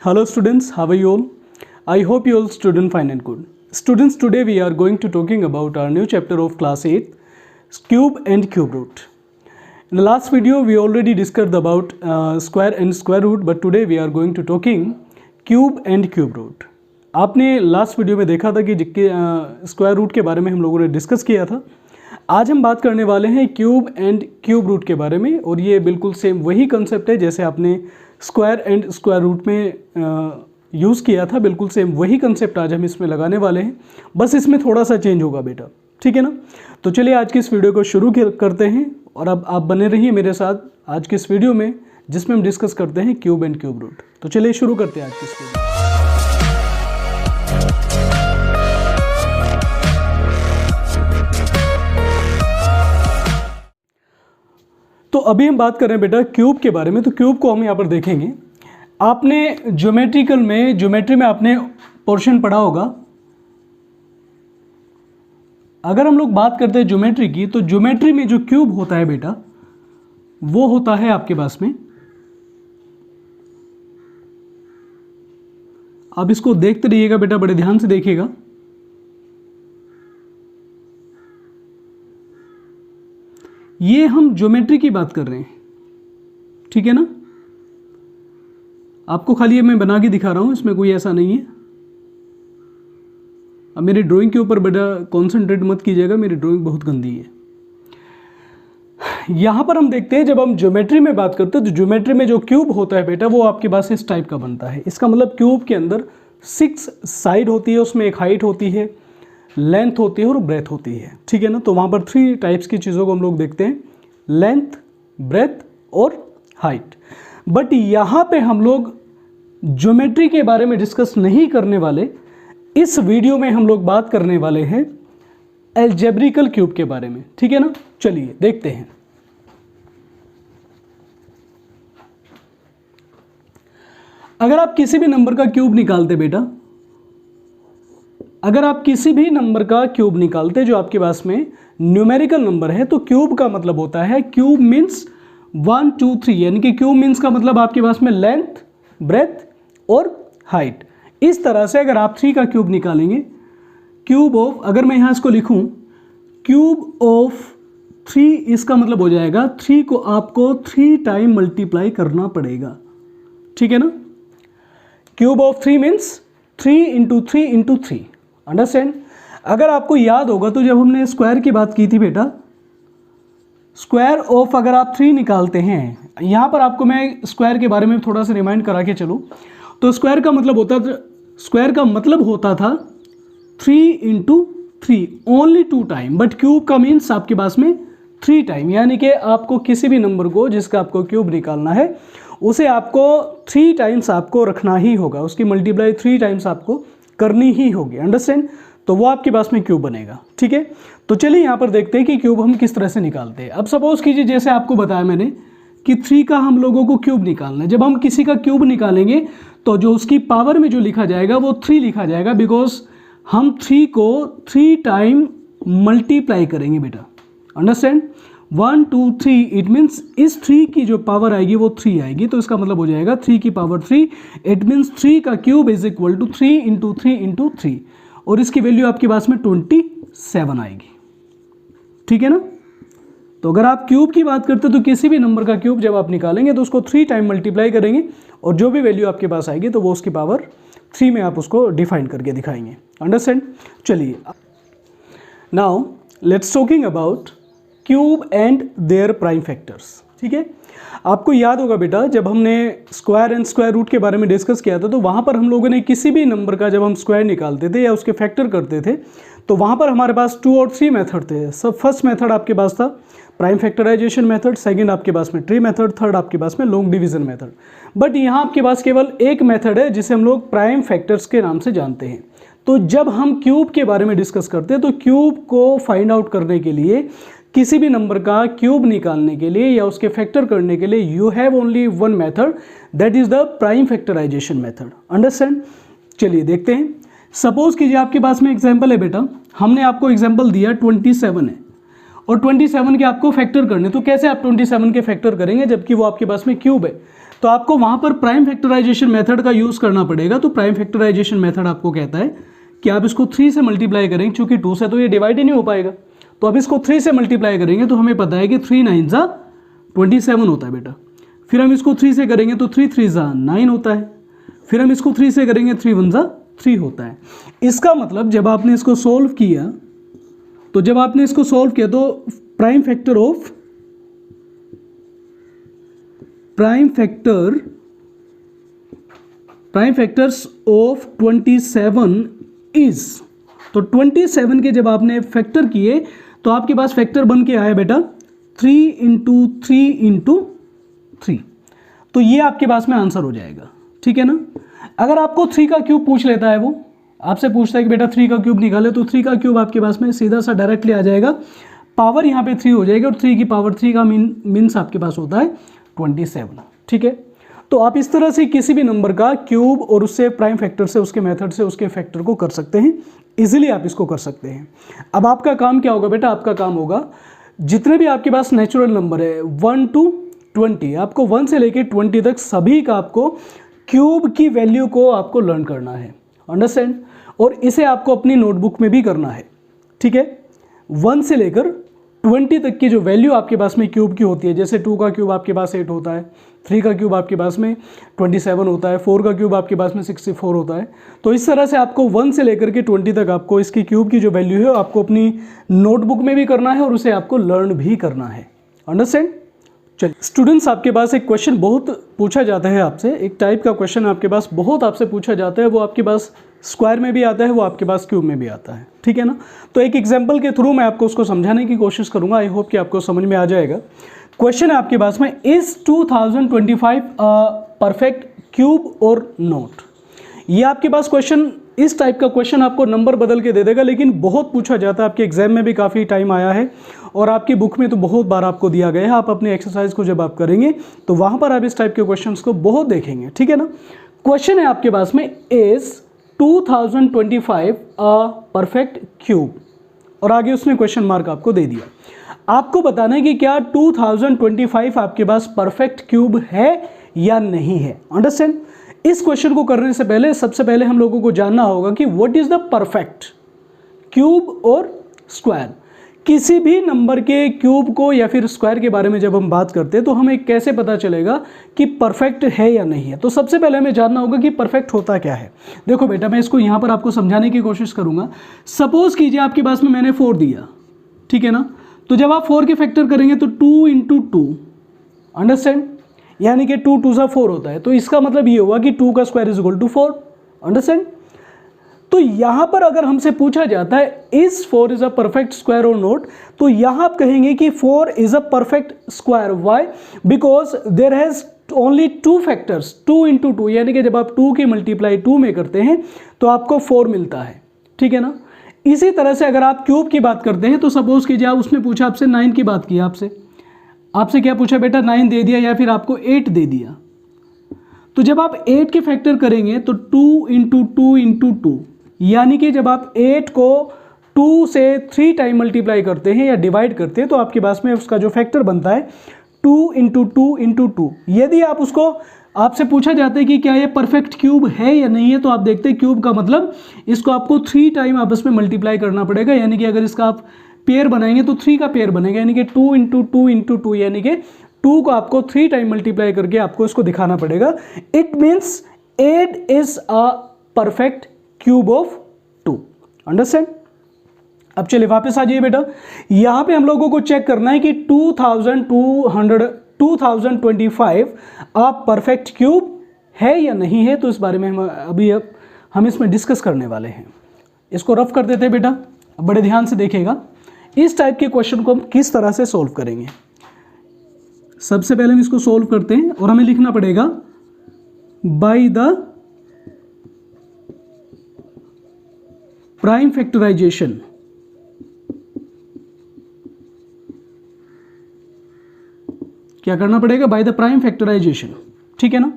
Hello students, how are you all? I hope you all student fine and good. Students, today we are going to talking about our new chapter of class 8, cube and cube root. In the last video we already discussed about square and square root, but today we are going to talking cube and cube root. आपने last video में देखा था कि square root के बारे में हम लोगों ने डिस्कस किया था. आज हम बात करने वाले हैं क्यूब एंड क्यूब रूट के बारे में, और ये बिल्कुल सेम वही कंसेप्ट है जैसे आपने स्क्वायर एंड स्क्वायर रूट में यूज़ किया था. बिल्कुल सेम वही कंसेप्ट आज हम इसमें लगाने वाले हैं, बस इसमें थोड़ा सा चेंज होगा बेटा, ठीक है ना. तो चलिए आज की इस वीडियो को शुरू करते हैं, और अब आप बने रहिए मेरे साथ आज की इस वीडियो में जिसमें हम डिस्कस करते हैं क्यूब एंड क्यूब रूट. तो चलिए शुरू करते हैं आज की इस वीडियो. तो अभी हम बात कर रहे हैं बेटा क्यूब के बारे में. तो क्यूब को हम यहाँ पर देखेंगे. आपने ज्योमेट्री में आपने पोर्शन पढ़ा होगा. अगर हम लोग बात करते हैं ज्योमेट्री की, तो ज्योमेट्री में जो क्यूब होता है बेटा वो होता है आपके पास में, आप इसको देखते रहिएगा बेटा, बड़े ध्यान से देखिएगा. ये हम ज्योमेट्री की बात कर रहे हैं, ठीक है ना. आपको खाली ये मैं बना के दिखा रहा हूं, इसमें कोई ऐसा नहीं है. अब मेरी ड्राइंग के ऊपर बेटा कॉन्सेंट्रेट मत कीजिएगा, मेरी ड्राइंग बहुत गंदी है. यहां पर हम देखते हैं जब हम ज्योमेट्री में बात करते हैं तो ज्योमेट्री में जो क्यूब होता है बेटा वो आपके पास इस टाइप का बनता है. इसका मतलब क्यूब के अंदर 6 साइड होती है, उसमें एक हाइट होती है, लेंथ होती है और ब्रेथ होती है, ठीक है ना. तो वहाँ पर 3 टाइप्स की चीज़ों को हम लोग देखते हैं, लेंथ, ब्रेथ और हाइट. बट यहाँ पे हम लोग ज्योमेट्री के बारे में डिस्कस नहीं करने वाले. इस वीडियो में हम लोग बात करने वाले हैं अलजेब्रिकल क्यूब के बारे में, ठीक है ना. चलिए देखते हैं. अगर आप किसी भी नंबर का क्यूब निकालते बेटा, अगर आप किसी भी नंबर का क्यूब निकालते जो आपके पास में न्यूमेरिकल नंबर है, तो क्यूब का मतलब होता है, क्यूब मीन्स 1 2 3, यानी कि क्यूब मीन्स का मतलब आपके पास में लेंथ, ब्रेथ और हाइट. इस तरह से अगर आप 3 का क्यूब निकालेंगे, क्यूब ऑफ, अगर मैं यहाँ इसको लिखूँ क्यूब ऑफ 3, इसका मतलब हो जाएगा 3 को आपको 3 टाइम मल्टीप्लाई करना पड़ेगा, ठीक है ना. Cube of 3 means 3 into 3 into 3, understand. अगर आपको याद होगा तो जब हमने स्क्वायर की बात की थी बेटा, स्क्वायर ऑफ अगर आप 3 निकालते हैं, यहाँ पर आपको मैं स्क्वायर के बारे में थोड़ा सा रिमाइंड करा के चलूँ. तो स्क्वायर का मतलब होता था 3 into 3, only 2 time. But cube का मीन्स आपके पास में 3 टाइम, यानी कि आपको किसी भी नंबर को जिसका आपको क्यूब निकालना है उसे आपको 3 टाइम्स आपको रखना ही होगा, उसकी मल्टीप्लाई 3 टाइम्स आपको करनी ही होगी, अंडरस्टैंड. तो वो आपके पास में क्यूब बनेगा, ठीक है. तो चलिए यहाँ पर देखते हैं कि क्यूब हम किस तरह से निकालते हैं. अब सपोज कीजिए जैसे आपको बताया मैंने कि 3 का हम लोगों को क्यूब निकालना है. जब हम किसी का क्यूब निकालेंगे तो जो उसकी पावर में जो लिखा जाएगा वो 3 लिखा जाएगा, बिकॉज हम 3 को 3 टाइम मल्टीप्लाई करेंगे बेटा, अंडरस्टैंड. 1 2 3, इट मीन्स इस 3 की जो पावर आएगी वो 3 आएगी. तो इसका मतलब हो जाएगा 3 की पावर 3, इट मीन्स 3 का cube is equal to 3 into 3 into 3, और इसकी वैल्यू आपके पास में 27 आएगी, ठीक है ना. तो अगर आप क्यूब की बात करते तो किसी भी नंबर का क्यूब जब आप निकालेंगे तो उसको 3 टाइम मल्टीप्लाई करेंगे, और जो भी वैल्यू आपके पास आएगी तो वो उसकी पावर 3 में आप उसको डिफाइन करके दिखाएंगे, अंडरस्टैंड. चलिए now let's talking about cube and their prime factors, ठीक है. आपको याद होगा बेटा जब हमने स्क्वायर एंड स्क्वायर रूट के बारे में डिस्कस किया था, तो वहाँ पर हम लोगों ने किसी भी नंबर का जब हम स्क्वायर निकालते थे या उसके फैक्टर करते थे, तो वहाँ पर हमारे पास 2 और 3 मेथड थे. सब फर्स्ट मेथड आपके पास था प्राइम फैक्टराइजेशन मेथड, सेकंड आपके पास में ट्री मेथड, थर्ड आपके पास में लॉन्ग डिवीजन मेथड. बट यहाँ आपके पास केवल एक मेथड है जिसे हम लोग प्राइम फैक्टर्स के नाम से जानते हैं. तो जब हम क्यूब के बारे में डिस्कस करते हैं तो क्यूब को फाइंड आउट करने के लिए, किसी भी नंबर का क्यूब निकालने के लिए या उसके फैक्टर करने के लिए, you have only one method, that is the prime factorisation method, understand. चलिए देखते हैं. सपोज कीजिए आपके पास में एग्जांपल है बेटा, हमने आपको एग्जांपल दिया 27 है और 27 के आपको फैक्टर करने. तो कैसे आप 27 के फैक्टर करेंगे जबकि वो आपके पास में क्यूब है. तो आपको वहां पर प्राइम फैक्टराइजेशन मेथड का यूज करना पड़ेगा। तो प्राइम फैक्टराइजेशन मेथड आपको कहता है कि आप इसको 3 से मल्टीप्लाई करेंगे, चूंकि 2 से तो ये डिवाइड ही नहीं हो पाएगा, तो अब इसको 3 से मल्टीप्लाई करेंगे तो हमें पता है कि 3 9 जा 27 होता है बेटा। फिर हम इसको 3 से करेंगे तो 3 3 जा 9 होता है। फिर हम इसको 3 से करेंगे 3 1 जा 3 होता है। इसका मतलब जब आपने इसको सोल्व किया तो प्राइम फैक्टर्स ऑफ 27 इज, तो 27 के जब आपने फैक्टर किए तो आपके पास फैक्टर बन के आया बेटा 3 × 3 × 3। तो ये आपके पास में आंसर हो जाएगा, ठीक है ना। अगर आपको 3 का क्यूब पूछ लेता है, वो आपसे पूछता है कि बेटा 3 का क्यूब निकाले, तो 3 का क्यूब आपके पास में सीधा सा डायरेक्टली आ जाएगा, पावर यहाँ पे 3 हो जाएगी और 3 की पावर 3 का मीन्स आपके पास होता है 27, ठीक है। तो आप इस तरह से किसी भी नंबर का क्यूब और उससे प्राइम फैक्टर से, उसके मेथड से उसके फैक्टर को कर सकते हैं, इजीली आप इसको कर सकते हैं। अब आपका काम क्या होगा बेटा, आपका काम होगा जितने भी आपके पास नेचुरल नंबर है 1 to 20, आपको 1 से लेकर 20 तक सभी का आपको क्यूब की वैल्यू को आपको लर्न करना है, अंडरस्टैंड। और इसे आपको अपनी नोटबुक में भी करना है, ठीक है। 1 से लेकर 20 तक की जो वैल्यू आपके पास में क्यूब की होती है, जैसे 2 का क्यूब आपके पास 8 होता है, 3 का क्यूब आपके पास में 27 होता है, 4 का क्यूब आपके पास में 64 होता है। तो इस तरह से आपको 1 से लेकर के 20 तक आपको इसकी क्यूब की जो वैल्यू है आपको अपनी नोटबुक में भी करना है और उसे आपको लर्न भी करना है, अंडरस्टैंड। चलिए स्टूडेंट्स, आपके पास एक क्वेश्चन बहुत पूछा जाता है आपसे, एक टाइप का क्वेश्चन आपके पास बहुत आपसे पूछा जाता है, वो आपके पास स्क्वायर में भी आता है, वो आपके पास क्यूब में भी आता है, ठीक है ना। तो एक एग्जांपल के थ्रू मैं आपको उसको समझाने की कोशिश करूंगा, आई होप कि आपको समझ में आ जाएगा। क्वेश्चन है आपके पास में, इज 2025 परफेक्ट क्यूब और नॉट। ये आपके पास क्वेश्चन, इस टाइप का क्वेश्चन आपको नंबर बदल के दे देगा, लेकिन बहुत पूछा जाता है, आपके एग्जाम में भी काफ़ी टाइम आया है और आपकी बुक में तो बहुत बार आपको दिया गया है। आप अपने एक्सरसाइज को जब आप करेंगे तो वहाँ पर आप इस टाइप के क्वेश्चंस को बहुत देखेंगे, ठीक है ना। क्वेश्चन है आपके पास में, इज 2025 परफेक्ट क्यूब, और आगे उसने क्वेश्चन मार्क आपको दे दिया। आपको बताना है कि क्या 2025 आपके पास परफेक्ट क्यूब है या नहीं है, अंडरस्टैंड। इस क्वेश्चन को करने से पहले सबसे पहले हम लोगों को जानना होगा कि what is the perfect cube और स्क्वायर। किसी भी नंबर के क्यूब को या फिर स्क्वायर के बारे में जब हम बात करते हैं तो हमें कैसे पता चलेगा कि परफेक्ट है या नहीं है। तो सबसे पहले हमें जानना होगा कि परफेक्ट होता क्या है। देखो बेटा, मैं इसको यहाँ पर आपको समझाने की कोशिश करूँगा। सपोज कीजिए आपके पास में मैंने 4 दिया, ठीक है ना। तो जब आप 4 के फैक्टर करेंगे तो 2 × 2, अंडरस्टैंड, यानी कि 2 2 4 होता है। तो इसका मतलब ये हुआ कि 2 का square is equal to 4, understand. तो यहां पर अगर हमसे पूछा जाता है is 4 is a perfect square और नॉट, तो यहां आप कहेंगे कि 4 is a perfect square. Why? Because there has only 2 factors, 2 × 2, यानी कि जब आप 2 की मल्टीप्लाई 2 में करते हैं तो आपको 4 मिलता है, ठीक है ना। इसी तरह से अगर आप क्यूब की बात करते हैं तो सपोज कीजिए आप, उसने पूछा आपसे 9 की बात की, आपसे क्या पूछा बेटा, 9 दे दिया या फिर आपको 8 दे दिया। तो जब आप 8 के फैक्टर करेंगे तो 2 × 2 × 2, यानी कि जब आप 8 को 2 से 3 टाइम मल्टीप्लाई करते हैं या डिवाइड करते हैं तो आपके पास में उसका जो फैक्टर बनता है 2 × 2 × 2। यदि आप उसको, आपसे पूछा जाता है कि क्या ये परफेक्ट क्यूब है या नहीं है, तो आप देखते हैं क्यूब का मतलब इसको आपको 3 टाइम आपस में मल्टीप्लाई करना पड़ेगा, यानी कि अगर इसका आप पेयर बनाएंगे तो 3 का पेयर बनेगा, यानी कि 2 × 2 × 2, यानी कि 2 को आपको 3 टाइम मल्टीप्लाई करके आपको इसको दिखाना पड़ेगा। It means 8 is a perfect cube of 2, understand. अब चलिए वापस आ जाइए बेटा, यहां पे हम लोगों को चेक करना है कि 2025 अ परफेक्ट क्यूब है या नहीं है। तो इस बारे में हम इसमें डिस्कस करने वाले हैं। इसको रफ कर देते हैं बेटा, बड़े ध्यान से देखिएगा इस टाइप के क्वेश्चन को हम किस तरह से सोल्व करेंगे। सबसे पहले हम इसको सोल्व करते हैं और हमें लिखना पड़ेगा बाय द प्राइम फैक्टराइजेशन। क्या करना पड़ेगा? बाय द प्राइम फैक्टराइजेशन, ठीक है ना।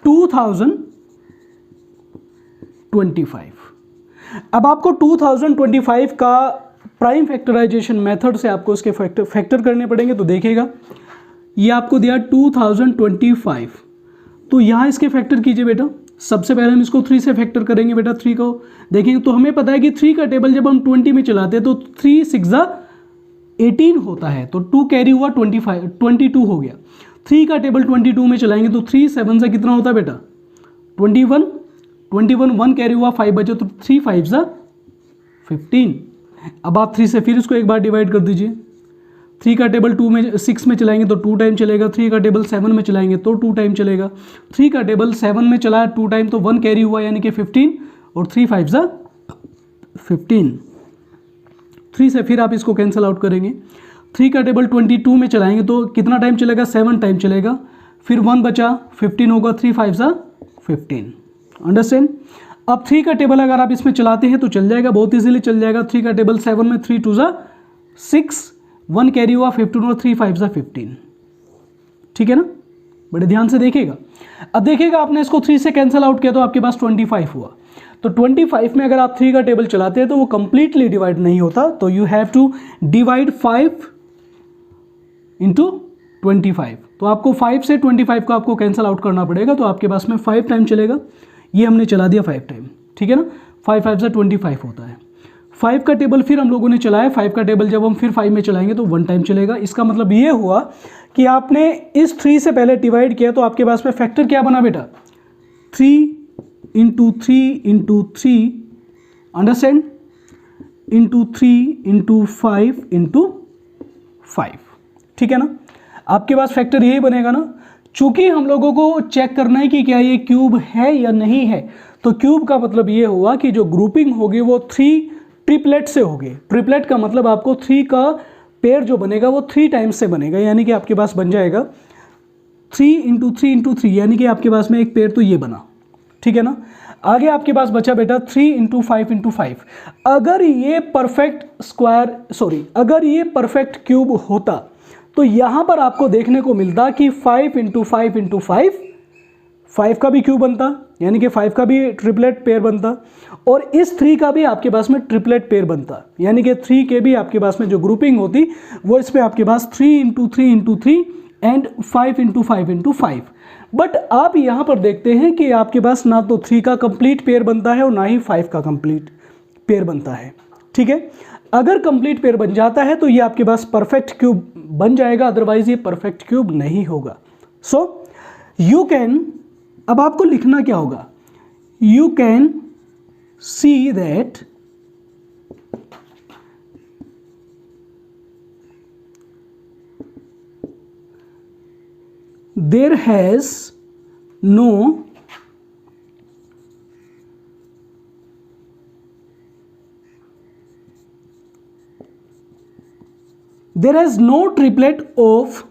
2025, अब आपको 2025 का प्राइम फैक्टराइजेशन मेथड से आपको उसके फैक्टर करने पड़ेंगे। तो देखिएगा, ये आपको दिया 2025, तो यहाँ इसके फैक्टर कीजिए बेटा। सबसे पहले हम इसको 3 से फैक्टर करेंगे बेटा। 3 को देखेंगे तो हमें पता है कि 3 का टेबल जब हम 20 में चलाते हैं तो 3 6 18 होता है, तो 2 कैरी हुआ 22 हो गया। 3 का टेबल 22 में चलाएंगे तो 3 7 से कितना होता है बेटा 21, 1 कैरी हुआ 5 बचे तो 3 5 15। अब आप 3 से फिर इसको एक बार डिवाइड कर दीजिए। 3 का टेबल 6 में चलाएंगे तो 2 टाइम चलेगा। 3 का टेबल 7 में चलाएंगे तो 2 टाइम चलेगा। 3 का टेबल 7 में चलाया 2 टाइम तो 1 कैरी हुआ यानी कि 15 और 3 5 15। 3 से फिर आप इसको कैंसिल आउट करेंगे। 3 का टेबल 22 में चलाएंगे तो कितना टाइम चलेगा 7 टाइम चलेगा। फिर 1 बचा 15 होगा 3 5 15। अंडरस्टैंड। अब 3 का टेबल अगर आप इसमें चलाते हैं तो चल जाएगा, बहुत इजीली चल जाएगा। 3 का टेबल 7 में 3 2 6, 1 कैरी हुआ 15 और 3 5 15। ठीक है ना, बड़े ध्यान से देखिएगा। अब देखिएगा आपने इसको 3 से कैंसिल आउट किया तो आपके पास 25 हुआ। तो 25 में अगर आप 3 का टेबल चलाते हैं तो वो कंप्लीटली डिवाइड नहीं होता, तो you have to divide 5 into 25। तो आपको 5 से 25 को आपको कैंसिल आउट करना पड़ेगा, तो आपके पास में 5 टाइम चलेगा। ये हमने चला दिया 5 टाइम, ठीक है ना। 5 5 से 25 होता है। 5 का टेबल फिर हम लोगों ने चलाया। 5 का टेबल जब हम फिर 5 में चलाएंगे तो 1 टाइम चलेगा। इसका मतलब ये हुआ कि आपने इस 3 से पहले डिवाइड किया तो आपके पास में फैक्टर क्या बना बेटा 3 into 3 into 3, understand, into 3 into 5 into 5। ठीक है ना, आपके पास फैक्टर यही बनेगा ना। चूंकि हम लोगों को चेक करना है कि क्या ये क्यूब है या नहीं है, तो क्यूब का मतलब ये हुआ कि जो ग्रुपिंग होगी वो 3 ट्रिपलेट से होगी। ट्रिपलेट का मतलब आपको 3 का पेयर जो बनेगा वो 3 टाइम्स से बनेगा, यानी कि आपके पास बन जाएगा 3 इंटू 3 इंटू 3, यानी कि आपके पास में एक पेयर तो ये बना। ठीक है ना, आगे आपके पास बचा बेटा 3 इंटू 5 इंटू 5। अगर ये परफेक्ट क्यूब होता तो यहां पर आपको देखने को मिलता कि 5 इंटू 5 इंटू 5 का भी क्यूब बनता, यानी कि 5 का भी ट्रिपलेट पेयर बनता, और इस 3 का भी आपके पास में ट्रिपलेट पेयर बनता, यानी कि 3 के भी आपके पास में जो ग्रुपिंग होती वो इसमें आपके पास 3 into 3 into 3 and 5 into 5 into 5। But आप यहां पर देखते हैं कि आपके पास ना तो 3 का कंप्लीट पेयर बनता है और ना ही 5 का कंप्लीट पेयर बनता है। ठीक है, अगर कंप्लीट पेयर बन जाता है तो ये आपके पास परफेक्ट क्यूब बन जाएगा, अदरवाइज ये परफेक्ट क्यूब नहीं होगा। सो यू कैन, अब आपको लिखना क्या होगा, you can see that there has no triplet of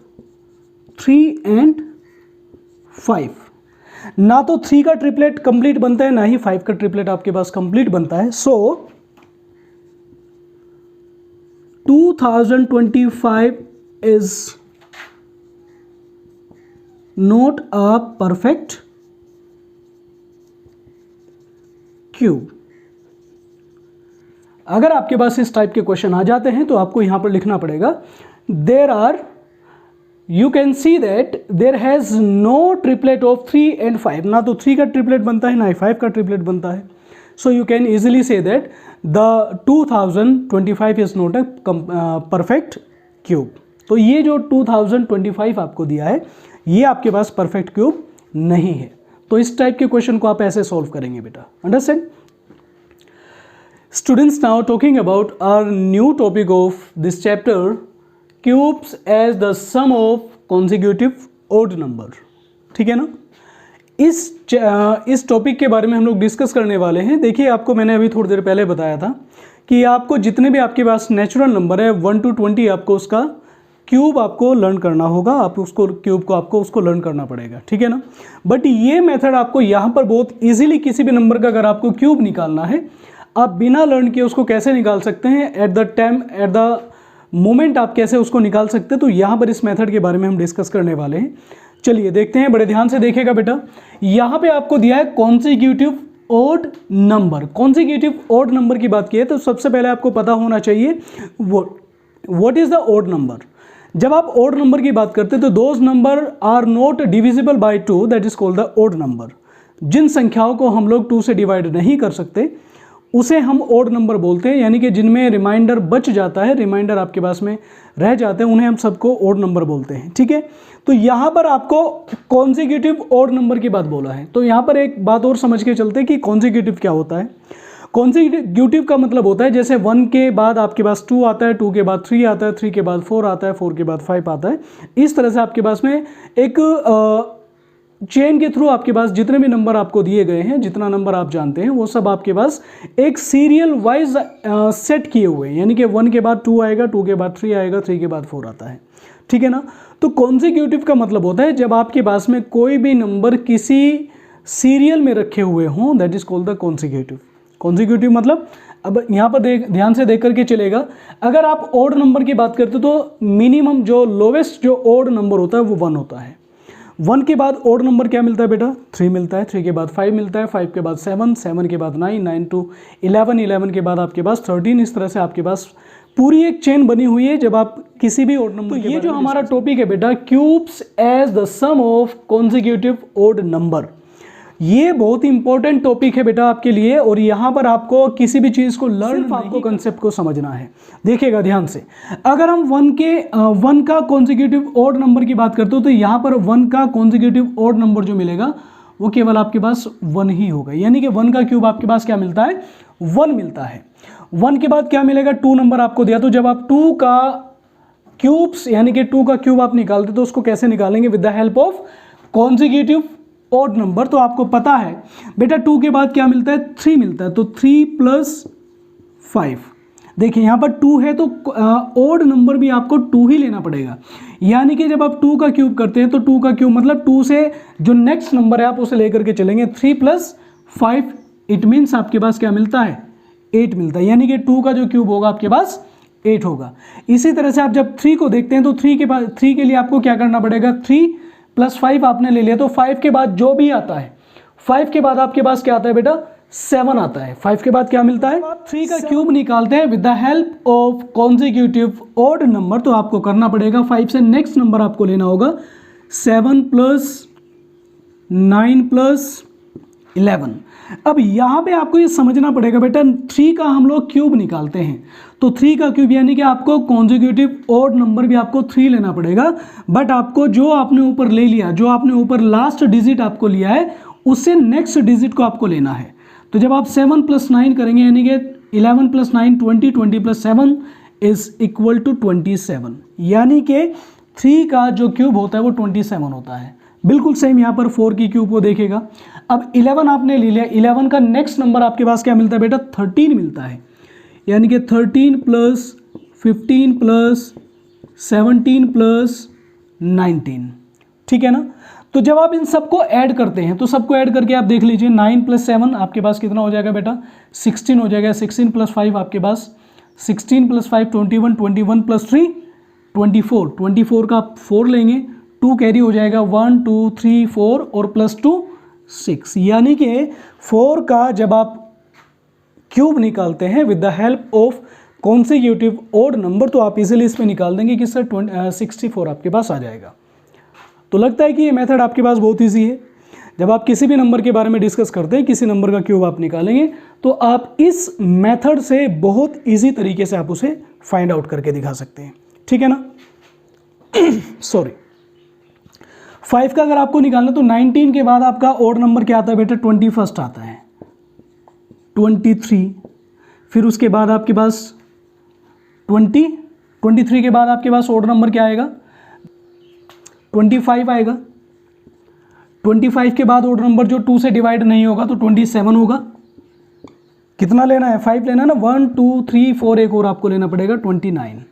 3 and 5। ना तो 3 का ट्रिपलेट कंप्लीट बनता है, ना ही 5 का ट्रिपलेट आपके पास कंप्लीट बनता है। सो 2025 is not a perfect cube. अगर आपके पास इस टाइप के क्वेश्चन आ जाते हैं तो आपको यहां पर लिखना पड़ेगा you can see that there has no triplet of 3 and 5। ना तो 3 का ट्रिपलेट बनता है, ना ही 5 का ट्रिपलेट बनता है। So you can easily say that the 2025 is not a perfect cube. तो ये जो 2025 आपको दिया है ये आपके पास परफेक्ट क्यूब नहीं है। तो इस टाइप के क्वेश्चन को आप ऐसे सॉल्व करेंगे बेटा, understand. Students, now talking about our new topic of this chapter, cubes as the sum of consecutive odd number. ठीक है ना, इस टॉपिक के बारे में हम लोग डिस्कस करने वाले हैं। देखिए, आपको मैंने अभी थोड़ी देर पहले बताया था कि आपको जितने भी आपके पास नेचुरल नंबर है 1 to 20 आपको उसका क्यूब आपको लर्न करना होगा, आप उसको क्यूब को आपको उसको लर्न करना पड़ेगा। ठीक है ना, बट ये मेथड आपको यहाँ पर बहुत इजीली किसी भी नंबर का अगर आपको क्यूब निकालना है, आप बिना लर्न किए उसको कैसे निकाल सकते हैं, एट द मोमेंट आप कैसे उसको निकाल सकते हैं, तो यहाँ पर इस मेथड के बारे में हम डिस्कस करने वाले हैं। चलिए देखते हैं, बड़े ध्यान से देखिएगा बेटा। यहाँ पे आपको दिया है consecutive odd number. Consecutive odd number की बात की है तो सबसे पहले आपको पता होना चाहिए what is the odd number. जब आप ओड नंबर की बात करते हैं तो those number are not divisible by 2, that is called the odd number. जिन संख्याओं को हम लोग 2 से डिवाइड नहीं कर सकते उसे हम ओड नंबर बोलते हैं, यानी कि जिनमें रिमाइंडर बच जाता है, रिमाइंडर आपके पास में रह जाते हैं, उन्हें हम सबको ओड नंबर बोलते हैं। ठीक है, तो यहाँ पर आपको कॉन्जिक्यूटिव ओड नंबर की बात बोला है। तो यहाँ पर एक बात और समझ के चलते हैं कि कॉन्जिक्यूटिव क्या होता है। कॉन्जिक्यूटिव का मतलब होता है जैसे 1 के बाद आपके पास 2 आता है, 2 के बाद 3 आता है, 3 के बाद 4 आता है, 4 के बाद 5 आता है। इस तरह से आपके पास में एक चेन के थ्रू आपके पास जितने भी नंबर आपको दिए गए हैं, जितना नंबर आप जानते हैं, वो सब आपके पास एक सीरियल वाइज सेट किए हुए हैं, यानी कि 1 के बाद 2 आएगा, 2 के बाद 3 आएगा, 3 के बाद 4 आता है। ठीक है ना। तो कॉन्जिक्यूटिव का मतलब होता है जब आपके पास में कोई भी नंबर किसी सीरियल में रखे हुए हों, that is called the consecutive. Consecutive मतलब, अब यहाँ पर ध्यान से देख करके चलेगा, अगर आप ओड नंबर की बात करते हो तो मिनिमम जो लोवेस्ट जो ओड नंबर होता है वो 1 होता है। 1 के बाद ओड नंबर क्या मिलता है बेटा? 3 मिलता है। 3 के बाद 5 मिलता है, 5 के बाद 7, 7 के बाद 9, 9 to 11, 11 के बाद आपके पास 13। इस तरह से आपके पास पूरी एक चेन बनी हुई है जब आप किसी भी ओड नंबर। तो ये जो हमारा टॉपिक है बेटा, cubes as the sum of consecutive odd number, ये बहुत ही इंपॉर्टेंट टॉपिक है बेटा आपके लिए। और यहाँ पर आपको किसी भी चीज़ को लर्न, आपको कंसेप्ट को समझना है। देखिएगा ध्यान से, अगर हम 1 का कॉन्जिक्यूटिव ओड नंबर की बात करते हो तो यहाँ पर 1 का कॉन्जिक्यूटिव ओड नंबर जो मिलेगा वो केवल आपके पास 1 ही होगा, यानी कि 1 का क्यूब आपके पास क्या मिलता है? 1 मिलता है। 1 के बाद क्या मिलेगा? 2 नंबर आपको दिया, तो जब आप 2 का क्यूब्स यानी कि 2 का क्यूब आप निकालते तो उसको कैसे निकालेंगे? With the help of consecutive odd number. तो आपको पता है बेटा 2 के बाद क्या मिलता है? 3 मिलता है, तो 3 + 5। देखिए यहाँ पर 2 है तो ओड नंबर भी आपको 2 ही लेना पड़ेगा, यानी कि जब आप 2 का क्यूब करते हैं तो 2 का क्यूब मतलब 2 से जो नेक्स्ट नंबर है आप उसे लेकर के चलेंगे। 3 + 5 इट मीन्स आपके पास क्या मिलता है? 8 मिलता है, यानी कि 2 का जो क्यूब होगा आपके पास 8 होगा। इसी तरह से आप जब 3 को देखते हैं तो 3 के लिए आपको क्या करना पड़ेगा? 3 + 5 आपने ले लिया, तो 5 के बाद जो भी आता है, 5 के बाद आपके पास क्या आता है बेटा? 7 आता है। 5 के बाद क्या मिलता है? 3 का क्यूब निकालते हैं with the help of consecutive odd number. तो आपको करना पड़ेगा 5 से नेक्स्ट नंबर आपको लेना होगा 7 + 9 + 11। अब यहाँ पे आपको ये समझना पड़ेगा बेटा, 3 का हम लोग क्यूब निकालते हैं तो 3 का क्यूब यानी कि आपको कॉन्जिक्यूटिव ओड नंबर भी आपको 3 लेना पड़ेगा, बट आपको जो आपने ऊपर ले लिया, जो आपने ऊपर लास्ट डिजिट आपको लिया है उससे नेक्स्ट डिजिट को आपको लेना है। तो जब आप 7 + 9 करेंगे यानी कि 11 + 9 20, 20 + 7 = 27, यानी कि 3 का जो क्यूब होता है वो 27 होता है। बिल्कुल सेम यहाँ पर 4 की क्यूब को देखेगा। अब 11 आपने ले लिया, 11 का नेक्स्ट नंबर आपके पास क्या मिलता है बेटा? 13 मिलता है, यानी कि 13 + 15 + 17 + 19। ठीक है ना। तो जब आप इन सबको ऐड करते हैं तो सबको ऐड करके आप देख लीजिए, 9 + 7 आपके पास कितना हो जाएगा बेटा? 16 हो जाएगा। 16 + 5 आपके पास 16 + 5 21, 21 + 3 24, 24 का आप 4 लेंगे, 2 कैरी हो जाएगा, 1 2 3 4 और +2 6, यानी कि 4 का जब आप क्यूब निकालते हैं with the help of consecutive odd number तो आप इजीली इसमें निकाल देंगे कि सर 64 आपके पास आ जाएगा। तो लगता है कि ये मेथड आपके पास बहुत ईजी है। जब आप किसी भी नंबर के बारे में डिस्कस करते हैं, किसी नंबर का क्यूब आप निकालेंगे तो आप इस मेथड से बहुत ईजी तरीके से आप उसे फाइंड आउट करके दिखा सकते हैं। ठीक है ना। सॉरी, 5 का अगर आपको निकालना तो 19 के बाद आपका ओड नंबर क्या आता है बेटा? 21 आता है, 23, फिर उसके बाद आपके पास 20, 23 के बाद आपके पास ओड नंबर क्या आएगा? 25 आएगा। 25 के बाद ओड नंबर जो 2 से डिवाइड नहीं होगा तो 27 होगा। कितना लेना है? 5 लेना है ना। 1 2 3 4 एक और आपको लेना पड़ेगा 29।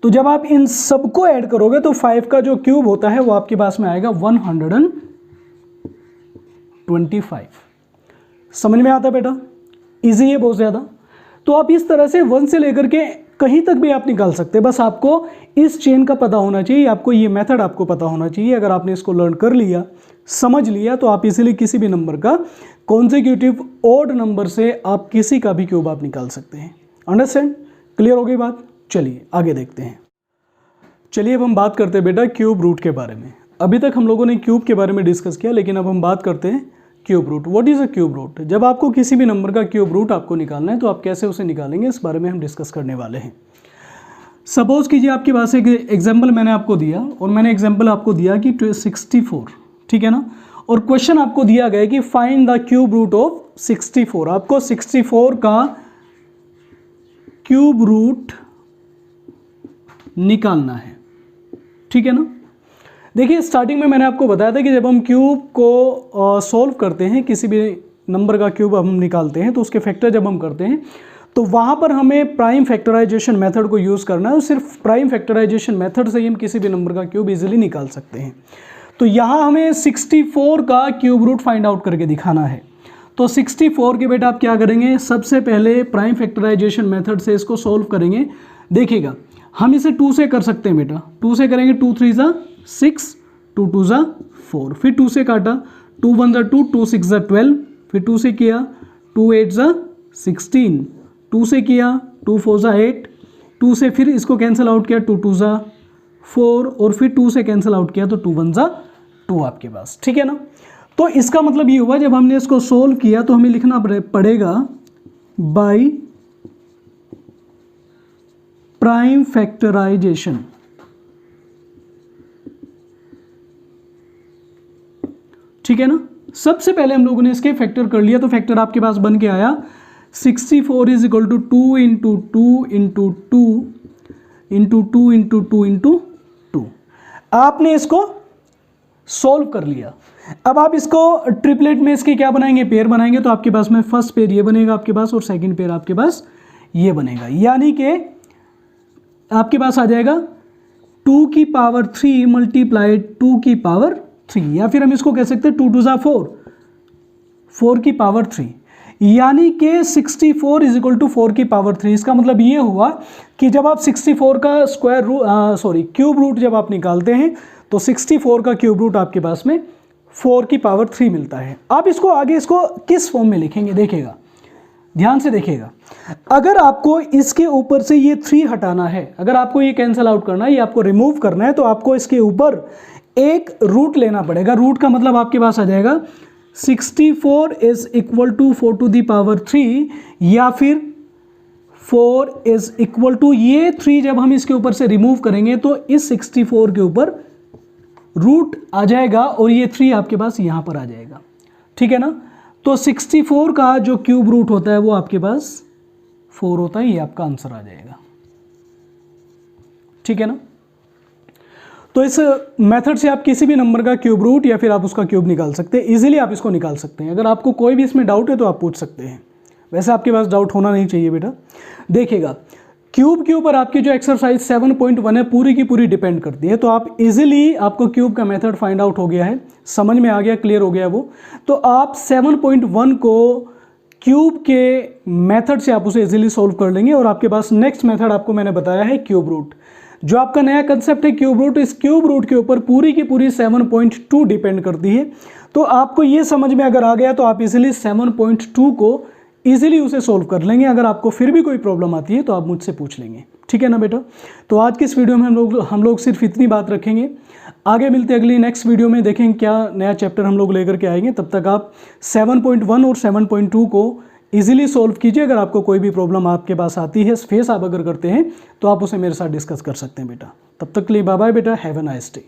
तो जब आप इन सबको ऐड करोगे तो 5 का जो क्यूब होता है वो आपके पास में आएगा 125। समझ में आता है बेटा? इजी है बहुत ज़्यादा। तो आप इस तरह से 1 से लेकर के कहीं तक भी आप निकाल सकते हैं, बस आपको इस चेन का पता होना चाहिए, आपको ये मेथड आपको पता होना चाहिए। अगर आपने इसको लर्न कर लिया, समझ लिया, तो आप इजीली किसी भी नंबर का कॉन्जिक्यूटिव ओड नंबर से आप किसी का भी क्यूब आप निकाल सकते हैं। अंडरस्टैंड? क्लियर हो गई बात? चलिए आगे देखते हैं। चलिए अब हम बात करते हैं बेटा क्यूब रूट के बारे में। अभी तक हम लोगों ने क्यूब के बारे में डिस्कस किया, लेकिन अब हम बात करते हैं cube root. What is a cube root? जब आपको किसी भी नंबर का क्यूब रूट आपको निकालना है तो आप कैसे उसे निकालेंगे, इस बारे में हम डिस्कस करने वाले हैं। सपोज कीजिए आपके पास एक एग्जाम्पल मैंने आपको दिया, और मैंने एग्जाम्पल आपको दिया कि 64, ठीक है ना, और क्वेश्चन आपको दिया गया कि find the cube root of 64। आपको 64 का क्यूब रूट निकालना है, ठीक है ना। देखिए स्टार्टिंग में मैंने आपको बताया था कि जब हम क्यूब को सॉल्व करते हैं, किसी भी नंबर का क्यूब हम निकालते हैं तो उसके फैक्टर जब हम करते हैं तो वहाँ पर हमें प्राइम फैक्टराइजेशन मेथड को यूज़ करना है, और सिर्फ प्राइम फैक्टराइजेशन मेथड से ही हम किसी भी नंबर का क्यूब इजीली निकाल सकते हैं। तो यहाँ हमें 64 का क्यूब रूट फाइंड आउट करके दिखाना है। तो 64 के बेटा आप क्या करेंगे, सबसे पहले प्राइम फैक्टराइजेशन मेथड से इसको सॉल्व करेंगे। देखिएगा हम इसे 2 से कर सकते हैं बेटा, 2 से करेंगे, 2 3 ज़ा 6, 2 2 ज़ा 4, फिर 2 से काटा, 2 1 ज़ा 2, 2 6 ज़ा 12, फिर 2 से किया, 2 8 ज़ा 16, 2 से किया, 2 4 ज़ा 8, 2 से फिर इसको कैंसिल आउट किया, 2 2 ज़ा 4, और फिर 2 से कैंसिल आउट किया तो 2 1 ज़ा 2 आपके पास, ठीक है ना। तो इसका मतलब ये हुआ जब हमने इसको सोल्व किया तो हमें लिखना पड़ेगा बाय प्राइम फैक्टराइजेशन, ठीक है ना। सबसे पहले हम लोगों ने इसके फैक्टर कर लिया, तो फैक्टर आपके पास बन के आया 64 is equal to 2 into 2 into 2 into 2 into 2 into 2। आपने इसको सॉल्व कर लिया। अब आप इसको ट्रिपलेट में इसके क्या बनाएंगे, पेयर बनाएंगे। तो आपके पास में फर्स्ट पेयर ये बनेगा आपके पास, और सेकंड पेयर आपके पास ये बनेगा, यानी कि आपके पास आ जाएगा 2 की पावर 3 मल्टीप्लाइड 2 की पावर 3, या फिर हम इसको कह सकते हैं 2 2 ज़ा 4, 4 की पावर 3, यानी कि 64 इज इक्वल टू 4 की पावर 3। इसका मतलब ये हुआ कि जब आप 64 का स्क्वायर रूट क्यूब रूट जब आप निकालते हैं तो 64 का क्यूब रूट आपके पास में 4 की पावर 3 मिलता है। आप इसको आगे इसको किस फॉर्म में लिखेंगे, देखिएगा ध्यान से देखिएगा। अगर आपको इसके ऊपर से ये 3 हटाना है, अगर आपको ये कैंसिल आउट करना है, ये आपको रिमूव करना है, तो आपको इसके ऊपर एक रूट लेना पड़ेगा। रूट का मतलब आपके पास आ जाएगा 64 is equal to 4 to the power 3, या फिर 4 इज इक्वल टू ये 3 जब हम इसके ऊपर से रिमूव करेंगे तो इस 64 के ऊपर रूट आ जाएगा, और ये 3 आपके पास यहां पर आ जाएगा, ठीक है ना। तो 64 का जो क्यूब रूट होता है वो आपके पास 4 होता है, ये आपका आंसर आ जाएगा, ठीक है ना। तो इस मेथड से आप किसी भी नंबर का क्यूब रूट या फिर आप उसका क्यूब निकाल सकते हैं, इजीली आप इसको निकाल सकते हैं। अगर आपको कोई भी इसमें डाउट है तो आप पूछ सकते हैं, वैसे आपके पास डाउट होना नहीं चाहिए बेटा। देखिएगा क्यूब के ऊपर आपकी जो एक्सरसाइज 7.1 है पूरी की पूरी डिपेंड करती है। तो आप इजीली, आपको क्यूब का मेथड फाइंड आउट हो गया है, समझ में आ गया, क्लियर हो गया वो। तो आप 7.1 को क्यूब के मेथड से आप उसे इजीली सोल्व कर लेंगे, और आपके पास नेक्स्ट मेथड आपको मैंने बताया है क्यूब रूट। जो आपका नया कंसेप्ट है क्यूब रूट, इस क्यूब रूट के ऊपर पूरी की पूरी 7.2 डिपेंड करती है। तो आपको ये समझ में अगर आ गया तो आप इजीली 7.2 को इजीली उसे सोल्व कर लेंगे। अगर आपको फिर भी कोई प्रॉब्लम आती है तो आप मुझसे पूछ लेंगे, ठीक है ना बेटा। तो आज की इस वीडियो में हम लोग सिर्फ इतनी बात रखेंगे। आगे मिलते हैं अगली नेक्स्ट वीडियो में, देखेंगे क्या नया चैप्टर हम लोग लेकर के आएंगे। तब तक आप 7.1 और 7.2 को इजीली सोल्व कीजिए। अगर आपको कोई भी प्रॉब्लम आपके पास आती है, फेस आप अगर करते हैं, तो आप उसे मेरे साथ डिस्कस कर सकते हैं बेटा। तब तक के लिए बाय बाय बेटा, हैव अ नाइस डे।